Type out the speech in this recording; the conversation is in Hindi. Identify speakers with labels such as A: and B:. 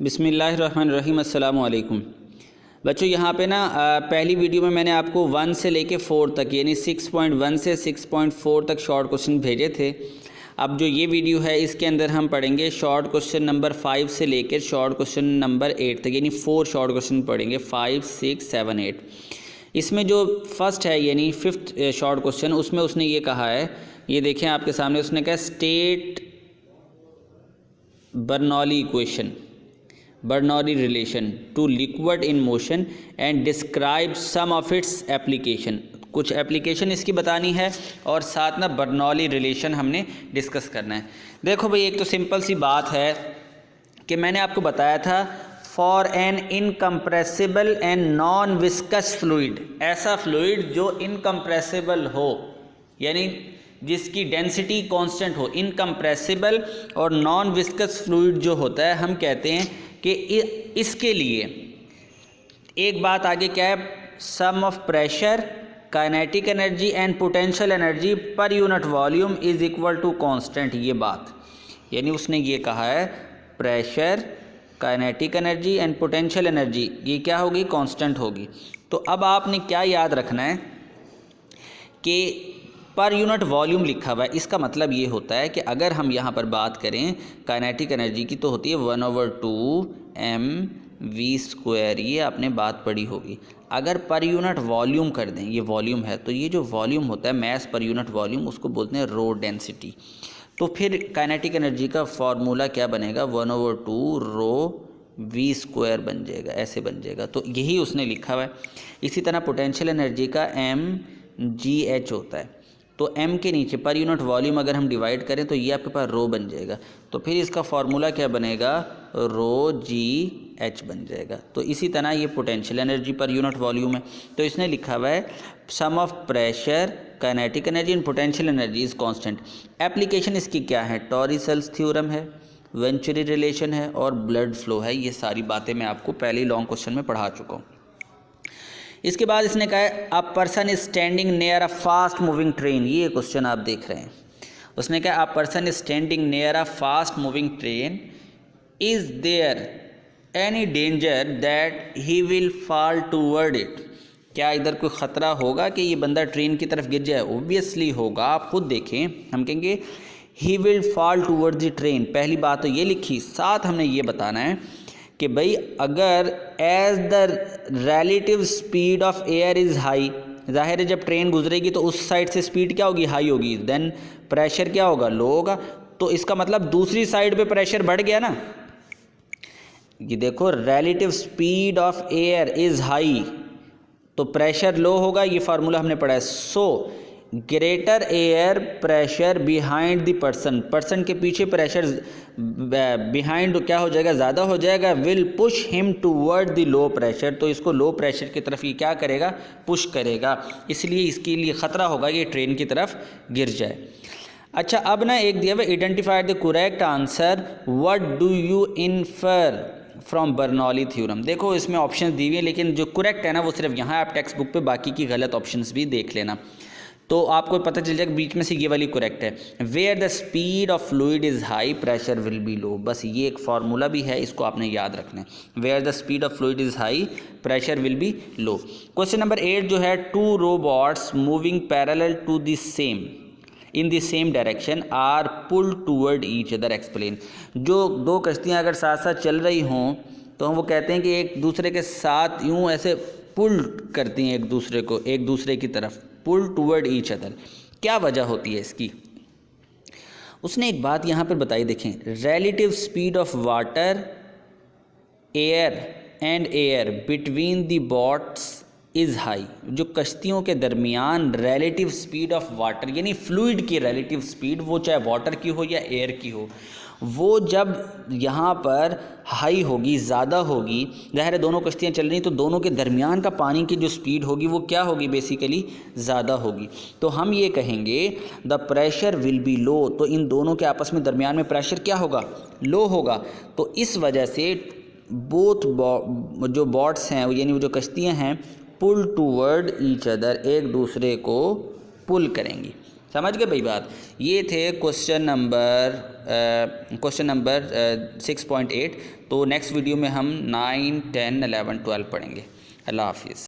A: बिस्मिल्लाहिर्रहमानिर्रहीम। अस्सलामु अलैकुम बच्चों। यहाँ पे ना पहली वीडियो में मैंने आपको 1 से लेके 4 तक यानी 6.1 से 6.4 तक शॉर्ट क्वेश्चन भेजे थे। अब जो ये वीडियो है इसके अंदर हम पढ़ेंगे शॉर्ट क्वेश्चन नंबर 5 से लेकर शॉर्ट क्वेश्चन नंबर 8 तक, यानी 4 शॉर्ट क्वेश्चन पढ़ेंगे, 5, 6, 7, 8। इसमें जो फर्स्ट है यानी 5th शॉर्ट क्वेश्चन, उसमें उसने ये कहा है, ये देखें आपके सामने, उसने कहा state Bernoulli equation, Bernoulli relation to liquid in motion and describe some of its application। कुछ एप्लीकेशन इसकी बतानी है और साथ ना बर्नौली रिलेशन हमने डिस्कस करना है। देखो भाई, एक तो सिंपल सी बात है कि मैंने आपको बताया था for an incompressible and non viscous fluid, ऐसा फ्लूइड जो इनकम्प्रेसिबल हो यानी जिसकी डेंसिटी कांस्टेंट हो, इनकम्प्रेसिबल और नॉन विस्कस फ्लूइड जो होता है, हम कहते हैं कि इसके लिए एक बात आगे क्या है, sum of pressure, kinetic energy and potential energy per unit volume is equal to constant. ये बात यानी उसने ये कहा है pressure, kinetic energy and potential energy ये क्या होगी, कांस्टेंट होगी। तो अब आपने क्या याद रखना है कि पर यूनिट वॉल्यूम लिखा हुआ है, इसका मतलब ये होता है कि अगर हम यहाँ पर बात करें काइनेटिक एनर्जी की तो होती है 1/2 mv²। ये आपने बात पढ़ी होगी। अगर पर यूनिट वॉल्यूम कर दें, ये वॉल्यूम है, तो ये जो वॉल्यूम होता है मैस पर यूनिट वॉल्यूम, उसको बोलते हैं रो डेंसिटी। तो फिर काइनेटिक एनर्जी का फार्मूला क्या बनेगा, 1/2 ρv² बन जाएगा, ऐसे बन जाएगा। तो यही उसने लिखा हुआ है। इसी तरह पोटेंशियल एनर्जी का mgh होता है। तो m के नीचे पर यूनिट वॉल्यूम अगर हम डिवाइड करें तो ये आपके पास रो बन जाएगा। तो फिर इसका फार्मूला क्या बनेगा, ρgh बन जाएगा। तो इसी तरह ये potential energy per unit volume है। तो इसने लिखा हुआ है sum of pressure, kinetic energy and potential energy is constant. Application इसकी क्या है, टॉरिसल्स थ्योरम है, वेंचुरी रिलेशन है और ब्लड फ्लो है। ये सारी बातें मैं आपको पहले ही लॉन्ग क्वेश्चन में पढ़ा चुका हूँ। इसके बाद इसने कहा है a person is standing near a fast moving train. ये क्वेश्चन आप देख रहे हैं। उसने कहा a person is standing near a fast moving train, is there any danger that he will fall toward it. क्या इधर कोई ख़तरा होगा कि ये बंदा ट्रेन की तरफ गिर जाए? ओबियसली होगा। आप खुद देखें, हम कहेंगे ही will fall toward the train, पहली बात तो ये लिखी। साथ हमने ये बताना है कि भाई अगर as the relative speed of air is high, जाहिर है जब ट्रेन गुजरेगी तो उस साइड से स्पीड क्या होगी, हाई होगी, देन प्रेशर क्या होगा, लो होगा। तो इसका मतलब दूसरी साइड पे प्रेशर बढ़ गया ना। ये देखो relative speed of air is high तो प्रेशर लो होगा, ये फार्मूला हमने पढ़ा है। So greater air pressure behind the person, person के पीछे प्रेशर बिहाइंड क्या हो जाएगा, ज़्यादा हो जाएगा, will push him toward the low pressure. तो इसको लो प्रेशर की तरफ ये क्या करेगा, पुश करेगा, इसलिए इसके लिए ख़तरा होगा कि ट्रेन की तरफ गिर जाए। अच्छा, अब ना एक दिया हुआ identify the correct answer, what do you infer from Bernoulli theorem. देखो इसमें ऑप्शन दी हुई है, लेकिन जो करेक्ट है ना वो सिर्फ यहाँ आप टेक्स्ट बुक पे, बाकी की गलत ऑप्शंस भी देख लेना तो आपको पता चल जाएगा बीच में से ये वाली करेक्ट है। Where the speed of fluid is high pressure will be low. बस ये एक फार्मूला भी है, इसको आपने याद रखना है। Where the speed of fluid is high pressure will be low. Question number 8 जो है, 2 robots moving parallel to the same in the same direction are pull toward each other, explain. जो दो कश्तियाँ अगर साथ साथ चल रही हों तो हम वो कहते हैं कि एक दूसरे के साथ यूँ ऐसे पुल करती हैं एक दूसरे की तरफ, पुल टूवर्ड ईच अदर। क्या वजह होती है इसकी? उसने एक बात यहाँ पर बताई, देखें, relative speed of water air and air between the boats is high. जो कश्तियों के दरमियान रिलेटिव स्पीड ऑफ वाटर यानी फ्लूइड की रिलेटिव स्पीड, वो चाहे वाटर की हो या एयर की हो, वो जब यहाँ पर हाई होगी, ज़्यादा होगी, ज़ाहिर है दोनों कश्तियाँ चल रही तो दोनों के दरमियान का पानी की जो स्पीड होगी वो क्या होगी, बेसिकली ज़्यादा होगी। तो हम ये कहेंगे द प्रेशर विल बी लो, तो इन दोनों के आपस में दरमियान में प्रेशर क्या होगा, लो होगा। तो इस वजह से बोथ जो बॉट्स हैं यानी वो जो कश्तियाँ हैं, पुल टूवर्ड ईच अदर, एक दूसरे को पुल करेंगी। समझ गए भाई बात। ये थे क्वेश्चन नंबर 6.8। तो नेक्स्ट वीडियो में हम 9, 10, 11, 12 पढ़ेंगे। अल्लाह हाफिज़।